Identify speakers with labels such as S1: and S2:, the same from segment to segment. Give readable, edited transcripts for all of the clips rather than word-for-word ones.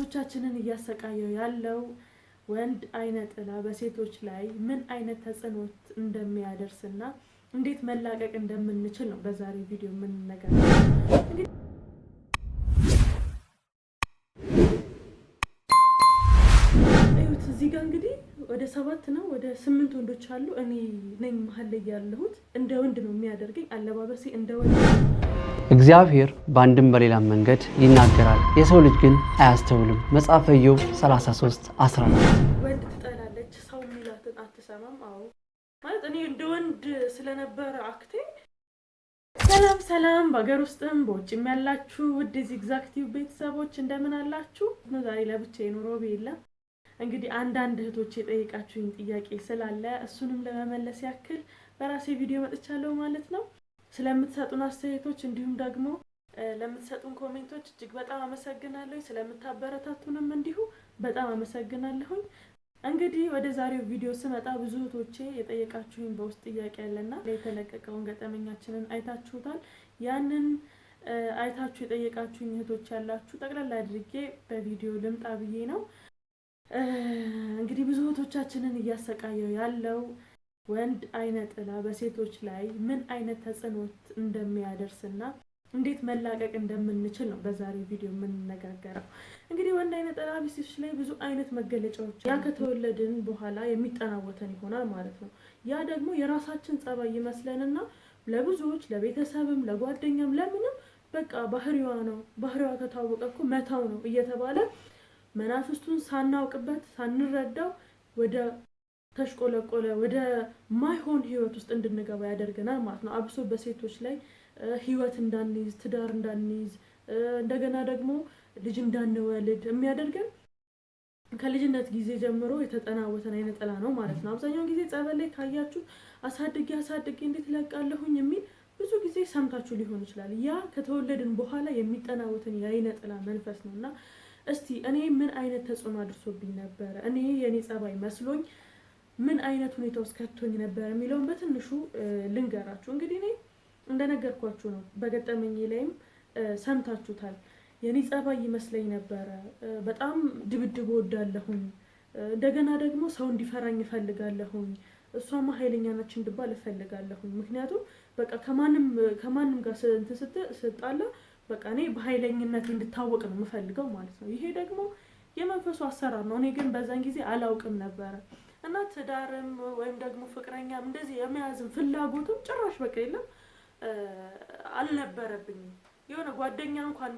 S1: ብዙዎቻችንን እያሰቃየው ያለው ወንድ አይነ ጥላ በሴቶች ላይ ምን አይነት ተጽዕኖት እንደሚያደርስና እንዴት መላቀቅ እንደምንችል ነው በዛሬው ቪዲዮ የምንነጋገረው። እዩት እዚህ ጋር እንግዲህ ወደ 7 ነው ወደ 8 ወንዶች አሉ። እኔ ነኝ መሀል ላይ ያለሁት። እንደ ወንድ ነው የሚያደርገኝ፣ አለባበሴ እንደ ወንድ ነው።
S2: እግዚአብሔር በአንድም በሌላም መንገድ ይናገራል፣ የሰው ልጅ ግን አያስተውልም። መጽሐፈ ኢዮብ 33:14
S1: ወንድ ትጠላለች፣ ሰው የሚላትን አትሰማም። አዎ ማለት እኔ እንደ ወንድ ስለነበረ አክቴ። ሰላም ሰላም፣ በሀገር ውስጥም በውጭም ያላችሁ ውድ ዚግዛግ ቲዩብ ቤተሰቦች እንደምን አላችሁ? ዛሬ ለብቻዬ ኑሮ የለም። እንግዲህ አንዳንድ እህቶች የጠየቃችሁኝ ጥያቄ ስላለ እሱንም ለመመለስ ያክል በራሴ ቪዲዮ መጥቻለሁ ማለት ነው። ስለምትሰጡን አስተያየቶች እንዲሁም ደግሞ ለምትሰጡን ኮሜንቶች እጅግ በጣም አመሰግናለሁ። ስለምታበረታቱንም እንዲሁ በጣም አመሰግናለሁ። እንግዲህ ወደ ዛሬው ቪዲዮ ስመጣ ብዙ እህቶቼ የጠየቃችሁኝ በውስጥ ጥያቄ ያለና የተለቀቀውን ገጠመኛችንን አይታችሁታል። ያንን አይታችሁ የጠየቃችሁኝ እህቶች ያላችሁ ጠቅላላ አድርጌ በቪዲዮ ልምጣ ብዬ ነው። እንግዲህ ብዙ እህቶቻችንን እያሰቃየው ያለው ወንድ አይነ ጥላ በሴቶች ላይ ምን አይነት ተጽዕኖት እንደሚያደርስና እንዴት መላቀቅ እንደምንችል ነው በዛሬው ቪዲዮ የምንነጋገረው። እንግዲህ ወንድ አይነ ጥላ በሴቶች ላይ ብዙ አይነት መገለጫዎች ያ ከተወለድን በኋላ የሚጠናወተን ይሆናል ማለት ነው። ያ ደግሞ የራሳችን ጸባይ ይመስለንና ለብዙዎች ለቤተሰብም ለጓደኛም ለምንም በቃ ባህሪዋ ነው፣ ባህሪዋ ከታወቀ እኮ መታው ነው እየተባለ መናፍስቱን ሳናውቅበት ሳንረዳው ወደ ተሽቆለቆለ ወደ ማይሆን ህይወት ውስጥ እንድንገባ ያደርገናል ማለት ነው። አብሶ በሴቶች ላይ ህይወት እንዳንይዝ፣ ትዳር እንዳንይዝ፣ እንደገና ደግሞ ልጅ እንዳንወልድ የሚያደርገን ከልጅነት ጊዜ ጀምሮ የተጠናወተን አይነ ጥላ ነው ማለት ነው። አብዛኛውን ጊዜ ጸበል ላይ ካያችሁ አሳድጌ እንዴት እለቃለሁኝ የሚል ብዙ ጊዜ ሰምታችሁ ሊሆን ይችላል። ያ ከተወለድን በኋላ የሚጠናወተን የአይነ ጥላ መንፈስ ነውና እስቲ እኔ ምን አይነት ተጽዕኖ አድርሶብኝ ነበር፣ እኔ የኔ ጸባይ መስሎኝ ምን አይነት ሁኔታ ውስጥ ከቶኝ ነበር የሚለውን በትንሹ ልንገራችሁ። እንግዲህ እኔ እንደነገርኳችሁ ነው፣ በገጠመኝ ላይም ሰምታችሁታል። የኔ ጸባይ ይመስለኝ ነበረ። በጣም ድብድብ ወዳለሁኝ፣ እንደገና ደግሞ ሰው እንዲፈራኝ እፈልጋለሁኝ። እሷማ ኃይለኛ ነች እንድባል እፈልጋለሁኝ። ምክንያቱም በቃ ከማንም ጋር ስጣላ በቃ እኔ በኃይለኝነት እንድታወቅ ነው የምፈልገው ማለት ነው። ይሄ ደግሞ የመንፈሱ አሰራር ነው። እኔ ግን በዛን ጊዜ አላውቅም ነበረ እና ትዳርም ወይም ደግሞ ፍቅረኛም እንደዚህ የመያዝም ፍላጎትም ጭራሽ በቃ የለም አልነበረብኝም። የሆነ ጓደኛ እንኳን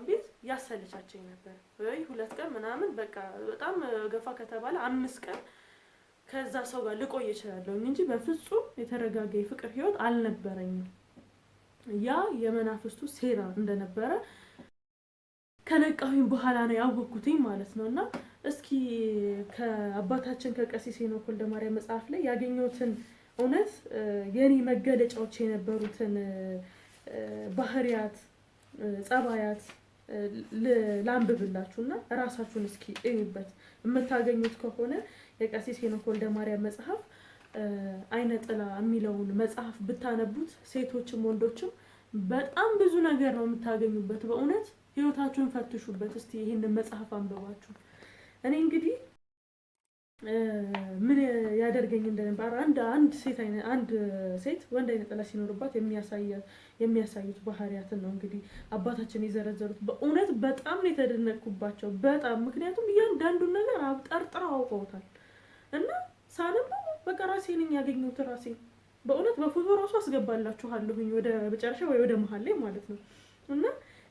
S1: ቢይዝ ያሰልቻቸኝ ነበር ወይ 2 ቀን ምናምን በቃ በጣም ገፋ ከተባለ 5 ቀን ከዛ ሰው ጋር ልቆይ እችላለሁ እንጂ በፍጹም የተረጋጋ የፍቅር ህይወት አልነበረኝም። ያ የመናፍስቱ ሴራ እንደነበረ ከነቃሁኝ በኋላ ነው ያወቅኩትኝ ማለት ነው። እና እስኪ ከአባታችን ከቀሲስ ሄኖክ ወልደማርያም መጽሐፍ ላይ ያገኘሁትን እውነት የኔ መገለጫዎች የነበሩትን ባህሪያት ጸባያት ላንብብላችሁና ራሳችሁን እስኪ እዩበት። የምታገኙት ከሆነ የቀሲስ ሄኖክ ወልደማርያም መጽሐፍ አይነ ጥላ የሚለውን መጽሐፍ ብታነቡት ሴቶችም ወንዶችም በጣም ብዙ ነገር ነው የምታገኙበት። በእውነት ህይወታችሁን ፈትሹበት እስቲ ይሄንን መጽሐፍ አንብባችሁ። እኔ እንግዲህ ምን ያደርገኝ እንደነበር አንድ ሴት ወንድ አይነ ጥላ ሲኖርባት የሚያሳዩት ባህሪያትን ነው እንግዲህ አባታችን የዘረዘሩት። በእውነት በጣም ነው የተደነቅኩባቸው፣ በጣም ምክንያቱም እያንዳንዱን ነገር አብጠርጥረው አውቀውታል። እና ሳነባው በቃ ራሴ ነኝ ያገኘሁት ራሴ። በእውነት በፎቶ ራሱ አስገባላችኋለሁኝ ወደ መጨረሻ ወይ ወደ መሀል ላይ ማለት ነው። እና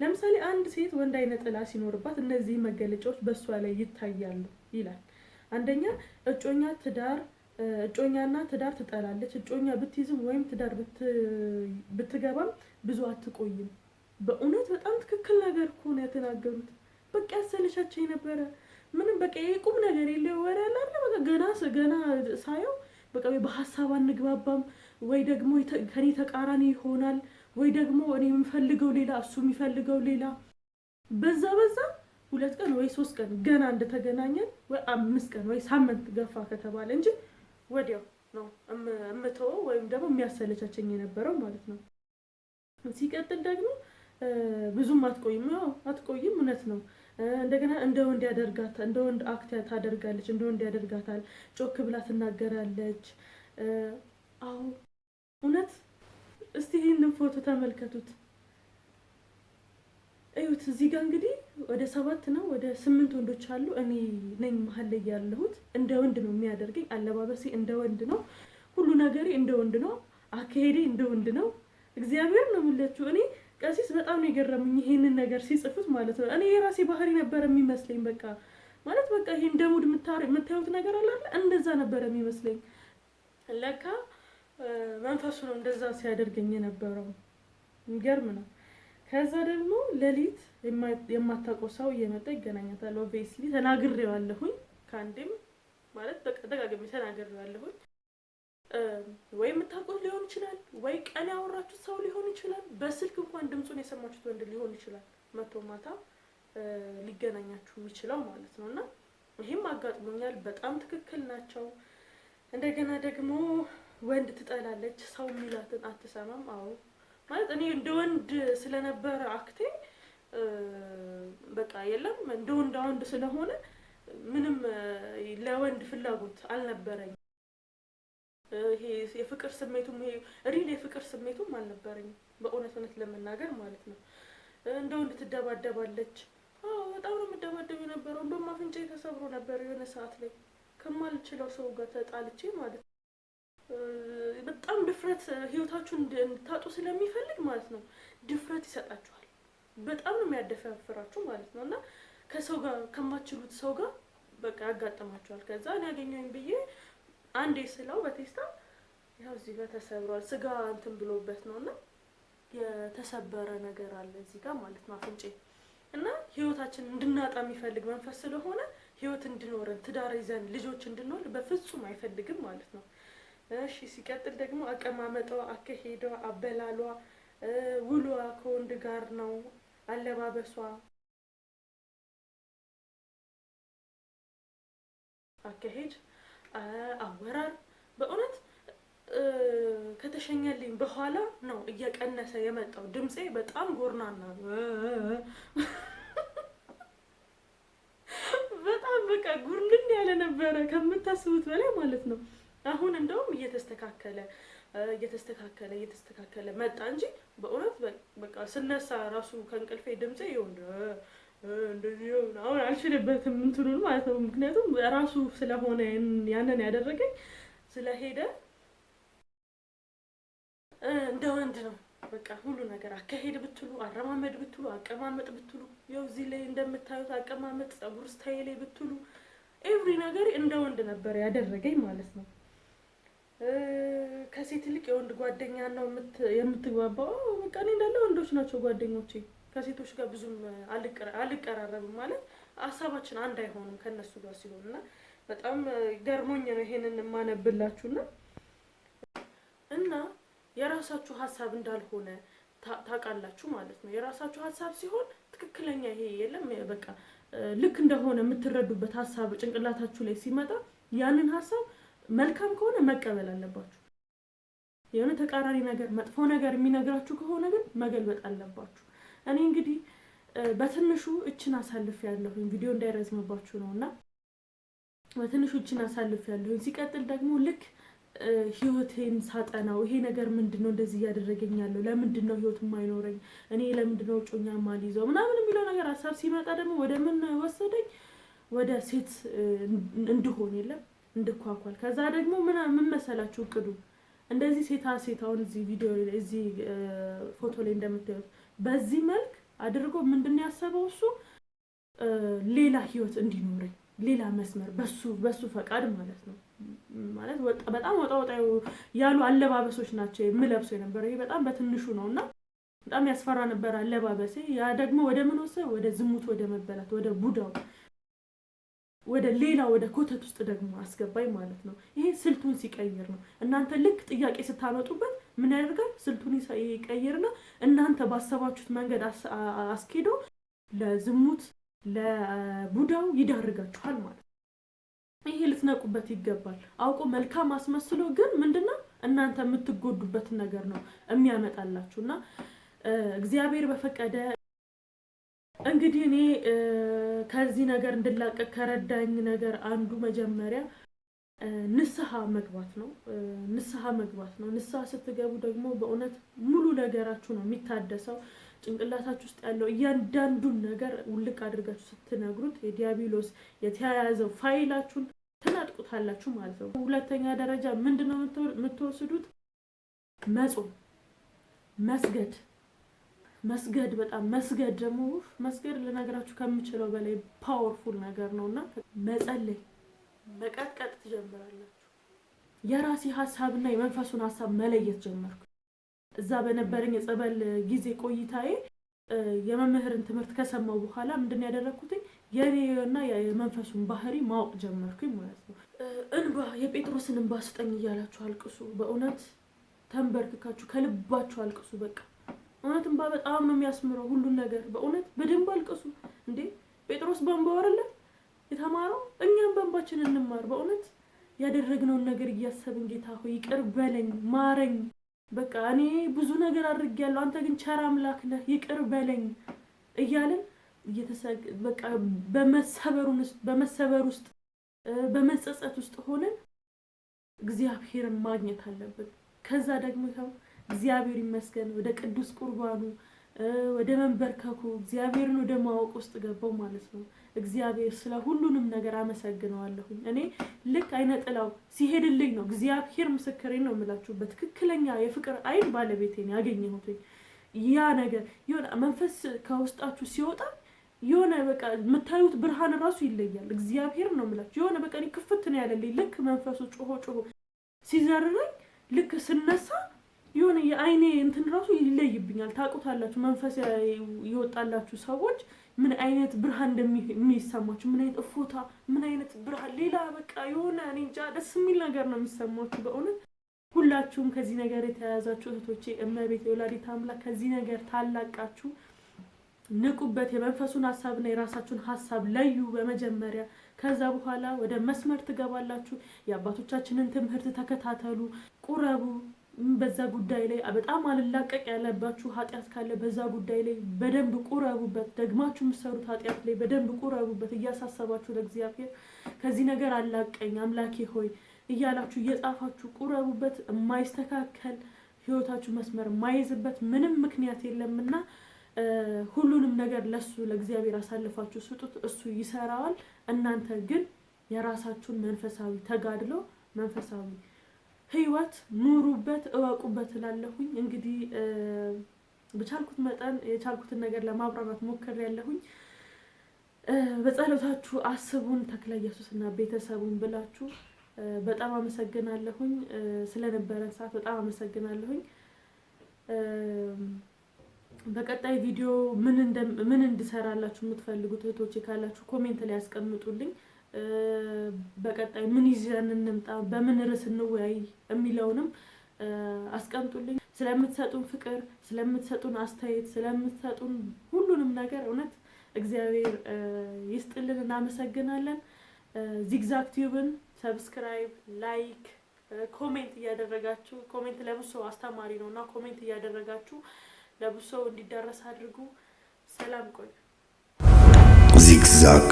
S1: ለምሳሌ አንድ ሴት ወንድ አይነ ጥላ ሲኖርባት እነዚህ መገለጫዎች በሷ ላይ ይታያሉ ይላል። አንደኛ እጮኛና ትዳር ትጠላለች። እጮኛ ብትይዝም ወይም ትዳር ብትገባም ብዙ አትቆይም። በእውነት በጣም ትክክል ነገር እኮ ነው የተናገሩት። በቃ ያሰለቻቸው የነበረ ምንም በቃ የቁም ነገር የለው ወሬ አለ። በቃ ገና ሳየው በቃ በሐሳብ አንግባባም፣ ወይ ደግሞ ከኔ ተቃራኒ ይሆናል፣ ወይ ደግሞ እኔ የምፈልገው ሌላ እሱ የሚፈልገው ሌላ። በዛ 2 ቀን ወይ 3 ቀን ገና እንደተገናኘን ወይ 5 ቀን ወይ ሳምንት ገፋ ከተባለ እንጂ ወዲያው ነው እምተወው ወይም ደግሞ የሚያሰለቻቸኝ የነበረው ማለት ነው። ሲቀጥል ደግሞ ብዙም አትቆይም እውነት ነው። እንደገና እንደ ወንድ ያደርጋታል፣ እንደ ወንድ አክት ታደርጋለች፣ እንደ ወንድ ያደርጋታል። ጮክ ብላ ትናገራለች። አዎ እውነት። እስቲ ይህንን ፎቶ ተመልከቱት፣ እዩት። እዚህ ጋር እንግዲህ ወደ 7 ነው ወደ 8 ወንዶች አሉ። እኔ ነኝ መሀል ላይ ያለሁት። እንደ ወንድ ነው የሚያደርገኝ። አለባበሴ እንደ ወንድ ነው፣ ሁሉ ነገሬ እንደ ወንድ ነው፣ አካሄዴ እንደ ወንድ ነው። እግዚአብሔር ነው የምላችሁ። እኔ ቀሲስ በጣም ነው የገረሙኝ ይሄንን ነገር ሲጽፉት ማለት ነው። እኔ የራሴ ባህሪ ነበር የሚመስለኝ። በቃ ማለት በቃ ይሄ እንደ ሙድ የምታዩት ነገር አለ አይደል? እንደዛ ነበር የሚመስለኝ። ለካ መንፈሱ ነው እንደዛ ሲያደርገኝ የነበረው። የሚገርም ነው። ከዛ ደግሞ ሌሊት የማታውቀው ሰው እየመጣ ይገናኛታል። ኦብቪየስሊ ተናግሬዋለሁኝ፣ ከአንዴም ማለት ደጋግሜ ተናግሬዋለሁኝ። ወይ የምታውቁት ሊሆን ይችላል፣ ወይ ቀን ያወራችሁት ሰው ሊሆን ይችላል፣ በስልክ እንኳን ድምፁን የሰማችሁት ወንድ ሊሆን ይችላል። መቶ ማታ ሊገናኛችሁ የሚችለው ማለት ነው። እና ይሄም አጋጥሞኛል። በጣም ትክክል ናቸው። እንደገና ደግሞ ወንድ ትጠላለች፣ ሰው የሚላትን አትሰማም። አዎ ማለት እኔ እንደ ወንድ ስለነበረ አክቴ በቃ የለም እንደ ወንድ ስለሆነ ምንም ለወንድ ፍላጎት አልነበረኝ። ይሄ የፍቅር ስሜቱም ይሄ ሪል የፍቅር ስሜቱም አልነበረኝ በእውነት ለመናገር ማለት ነው። እንደ ወንድ ትደባደባለች። አዎ በጣም ነው የምደባደብ የነበረው። እንደውም አፍንጫዬ ተሰብሮ ነበር የሆነ ሰዓት ላይ ከማልችለው ሰው ጋር ተጣልቼ ማለት ነው። በጣም ድፍረት ህይወታችሁን እንድታጡ ስለሚፈልግ ማለት ነው ድፍረት ይሰጣችኋል። በጣም ነው የሚያደፋፍራችሁ ማለት ነው። እና ከሰው ጋር ከማችሉት ሰው ጋር በቃ ያጋጥማችኋል። ከዛ እኔ ያገኘኝ ብዬ አንዴ ስለው በቴስታ ያው እዚህ ጋር ተሰብሯል፣ ስጋ እንትን ብሎበት ነውና የተሰበረ ነገር አለ እዚህ ጋር ማለት ነው አፍንጬ። እና ህይወታችን እንድናጣ የሚፈልግ መንፈስ ስለሆነ ህይወት እንድኖረን ትዳር ይዘን ልጆች እንድንወልድ በፍጹም አይፈልግም ማለት ነው። እሺ ሲቀጥል ደግሞ አቀማመጧ፣ አካሄዷ፣ አበላሏ፣ ውሏ ከወንድ ጋር ነው፣ አለባበሷ፣ አካሄድ፣ አወራር በእውነት ከተሸኘልኝ በኋላ ነው እየቀነሰ የመጣው። ድምጼ በጣም ጎርናና በጣም በቃ ጉርልን ያለ ነበረ ከምታስቡት በላይ ማለት ነው። አሁን እንደውም እየተስተካከለ መጣ እንጂ በእውነት በቃ ስነሳ ራሱ ከእንቅልፌ ድምጼ ይወንድ እንደዚህ አሁን አልችልበትም እንትኑን ማለት ነው። ምክንያቱም ራሱ ስለሆነ ያንን ያደረገኝ ስለሄደ እንደ ወንድ ነው በቃ ሁሉ ነገር። አካሄድ ብትሉ፣ አረማመድ ብትሉ፣ አቀማመጥ ብትሉ፣ ያው እዚህ ላይ እንደምታዩት አቀማመጥ፣ ጸጉር ስታይል ብትሉ ኤቭሪ ነገር እንደ ወንድ ነበር ያደረገኝ ማለት ነው። ከሴት ይልቅ የወንድ ጓደኛ ነው የምትግባባው። በቃ እኔ እንዳለ ወንዶች ናቸው ጓደኞቼ። ከሴቶች ጋር ብዙም አልቀራረብም ማለት ሀሳባችን አንድ አይሆንም ከነሱ ጋር ሲሆንና በጣም ገርሞኝ ነው ይሄንን የማነብላችሁና እና የራሳችሁ ሀሳብ እንዳልሆነ ታውቃላችሁ ማለት ነው። የራሳችሁ ሀሳብ ሲሆን ትክክለኛ ይሄ የለም በቃ ልክ እንደሆነ የምትረዱበት ሀሳብ ጭንቅላታችሁ ላይ ሲመጣ ያንን ሀሳብ መልካም ከሆነ መቀበል አለባችሁ። የሆነ ተቃራኒ ነገር መጥፎ ነገር የሚነግራችሁ ከሆነ ግን መገልበጥ አለባችሁ። እኔ እንግዲህ በትንሹ እችን አሳልፍ ያለሁኝ ቪዲዮ እንዳይረዝምባችሁ ነውና በትንሹ እችን አሳልፍ ያለሁኝ። ሲቀጥል ደግሞ ልክ ህይወቴን ሳጠናው ይሄ ነገር ምንድነው እንደዚህ እያደረገኝ ያለው? ለምንድነው ህይወት የማይኖረኝ? እኔ ለምንድነው ጮኛ ማልይዘው ምናምን የሚለው ነገር ሀሳብ ሲመጣ ደግሞ ወደ ምን ወሰደኝ? ወደ ሴት እንድሆን የለም እንድኳኳል። ከዛ ደግሞ ምን መሰላችሁ እቅዱ እንደዚህ ሴታውን እዚህ ቪዲዮ እዚህ ፎቶ ላይ እንደምታዩት በዚህ መልክ አድርጎ ምንድነው ያሰበው እሱ ሌላ ህይወት እንዲኖረኝ ሌላ መስመር በሱ ፈቃድ ማለት ነው። ማለት በጣም ወጣ ያሉ አለባበሶች ናቸው የምለብሰው የነበረው። ይሄ በጣም በትንሹ ነውና በጣም ያስፈራ ነበር አለባበሴ። ያ ደግሞ ወደ ምን ወሰደ? ወደ ዝሙት፣ ወደ መበላት፣ ወደ ቡዳው፣ ወደ ሌላ ወደ ኮተት ውስጥ ደግሞ አስገባኝ ማለት ነው። ይሄ ስልቱን ሲቀይር ነው። እናንተ ልክ ጥያቄ ስታመጡበት ምን ያደርጋል? ስልቱን ይቀይርና እናንተ ባሰባችሁት መንገድ አስኬዶ ለዝሙት ለቡዳው ይዳርጋችኋል ማለት ነው። ይሄ ልትነቁበት ይገባል። አውቆ መልካም አስመስሎ ግን ምንድነው እናንተ የምትጎዱበትን ነገር ነው የሚያመጣላችሁና እግዚአብሔር በፈቀደ እንግዲህ እኔ ከዚህ ነገር እንድላቀቅ ከረዳኝ ነገር አንዱ መጀመሪያ ንስሐ መግባት ነው። ንስሐ ስትገቡ ደግሞ በእውነት ሙሉ ነገራችሁ ነው የሚታደሰው። ጭንቅላታችሁ ውስጥ ያለው እያንዳንዱን ነገር ውልቅ አድርጋችሁ ስትነግሩት የዲያብሎስ የተያያዘው ፋይላችሁን ትናጥቁታላችሁ ማለት ነው። ሁለተኛ ደረጃ ምንድነው የምትወስዱት? መጾም፣ መስገድ በጣም መስገድ ደግሞ መስገድ ለነገራችሁ ከምችለው በላይ ፓወርፉል ነገር ነውና መጸለይ፣ መቀጥቀጥ ትጀምራላችሁ። የራሴ ሐሳብና የመንፈሱን ሐሳብ መለየት ጀመርኩ። እዛ በነበረኝ የጸበል ጊዜ ቆይታዬ የመምህርን ትምህርት ከሰማው በኋላ ምንድነው ያደረኩት? የኔና የመንፈሱን ባህሪ ማወቅ ጀመርኩኝ ማለት ነው። እንባ የጴጥሮስን እንባ ስጠኝ እያላችሁ አልቅሱ። በእውነት ተንበርክካችሁ ከልባችሁ አልቅሱ። በቃ እውነት እንባ በጣም ነው የሚያስምረው ሁሉን ነገር። በእውነት በደንብ አልቅሱ። እንዴ ጴጥሮስ በእንባው አይደለ የተማረው? እኛም በእንባችን እንማር። በእውነት ያደረግነውን ነገር እያሰብን ጌታ ሆይ ይቅር በለኝ፣ ማረኝ፣ በቃ እኔ ብዙ ነገር አድርጌያለሁ፣ አንተ ግን ቸር አምላክ ነህ፣ ይቅር በለኝ እያልን በቃ በመሰበር ውስጥ በመጸጸት ውስጥ ሆነን እግዚአብሔርን ማግኘት አለብን። ከዛ ደግሞ ይኸው እግዚአብሔር ይመስገን ወደ ቅዱስ ቁርባኑ ወደ መንበርከኩ እግዚአብሔርን ወደ ማወቅ ውስጥ ገባው ማለት ነው። እግዚአብሔር ስለ ሁሉንም ነገር አመሰግነዋለሁኝ። እኔ ልክ አይነ ጥላው ሲሄድልኝ ነው እግዚአብሔር ምስክሬን ነው የምላችሁ በትክክለኛ የፍቅር አይን ባለቤቴን ያገኘሁት። ያ ነገር የሆነ መንፈስ ከውስጣችሁ ሲወጣ የሆነ በቃ የምታዩት ብርሃን ራሱ ይለያል። እግዚአብሔር ነው የምላችሁ የሆነ በቃ ክፍት ነው ያለልኝ። ልክ መንፈሱ ጮሆ ሲዘርረኝ ልክ ስነሳ የሆነ የአይኔ እንትን ራሱ ይለይብኛል። ታውቁታላችሁ መንፈስ ይወጣላችሁ ሰዎች ምን አይነት ብርሃን እንደሚሰማችሁ፣ ምን አይነት እፎታ፣ ምን አይነት ብርሃን ሌላ በቃ የሆነ እኔ እንጃ ደስ የሚል ነገር ነው የሚሰማችሁ። በእውነት ሁላችሁም ከዚህ ነገር የተያያዛችሁ እህቶቼ እመቤት የወላዲተ አምላክ ከዚህ ነገር ታላቃችሁ ንቁበት። የመንፈሱን ሐሳብና የራሳችሁን ሐሳብ ለዩ በመጀመሪያ። ከዛ በኋላ ወደ መስመር ትገባላችሁ። የአባቶቻችንን ትምህርት ተከታተሉ፣ ቁረቡ። በዛ ጉዳይ ላይ በጣም አልላቀቅ ያለባችሁ ኃጢያት ካለ በዛ ጉዳይ ላይ በደንብ ቁረቡበት። ደግማችሁ የምትሰሩት ኃጢያት ላይ በደንብ ቁረቡበት። እያሳሰባችሁ ለእግዚአብሔር ከዚህ ነገር አላቀኝ አምላኬ ሆይ እያላችሁ እየጻፋችሁ ቁረቡበት። የማይስተካከል ህይወታችሁ መስመር የማይዝበት ምንም ምክንያት የለምና ሁሉንም ነገር ለሱ ለእግዚአብሔር አሳልፋችሁ ስጡት፣ እሱ ይሰራዋል። እናንተ ግን የራሳችሁን መንፈሳዊ ተጋድሎ መንፈሳዊ ህይወት ኑሩበት፣ እወቁበት እላለሁኝ። እንግዲህ በቻልኩት መጠን የቻልኩትን ነገር ለማብራራት ሞክሬያለሁኝ። በጸሎታችሁ አስቡን ተክለ ኢየሱስና ቤተሰቡን ብላችሁ በጣም አመሰግናለሁኝ። ስለነበረን ሰዓት በጣም አመሰግናለሁኝ። በቀጣይ ቪዲዮ ምን እንድሰራላችሁ የምትፈልጉት እህቶቼ ካላችሁ ኮሜንት ላይ ያስቀምጡልኝ። በቀጣይ ምን ይዘን እንምጣ፣ በምን ርዕስ እንወያይ የሚለውንም አስቀምጡልኝ። ስለምትሰጡን ፍቅር፣ ስለምትሰጡን አስተያየት፣ ስለምትሰጡን ሁሉንም ነገር እውነት እግዚአብሔር ይስጥልን። እናመሰግናለን። ዚግዛግ ቲዩብን ሰብስክራይብ፣ ላይክ፣ ኮሜንት እያደረጋችሁ ኮሜንት ለብዙ ሰው አስተማሪ ነውና ኮሜንት እያደረጋችሁ ለብዙ ሰው እንዲዳረስ አድርጉ። ሰላም ቆዩ። ዚግዛግ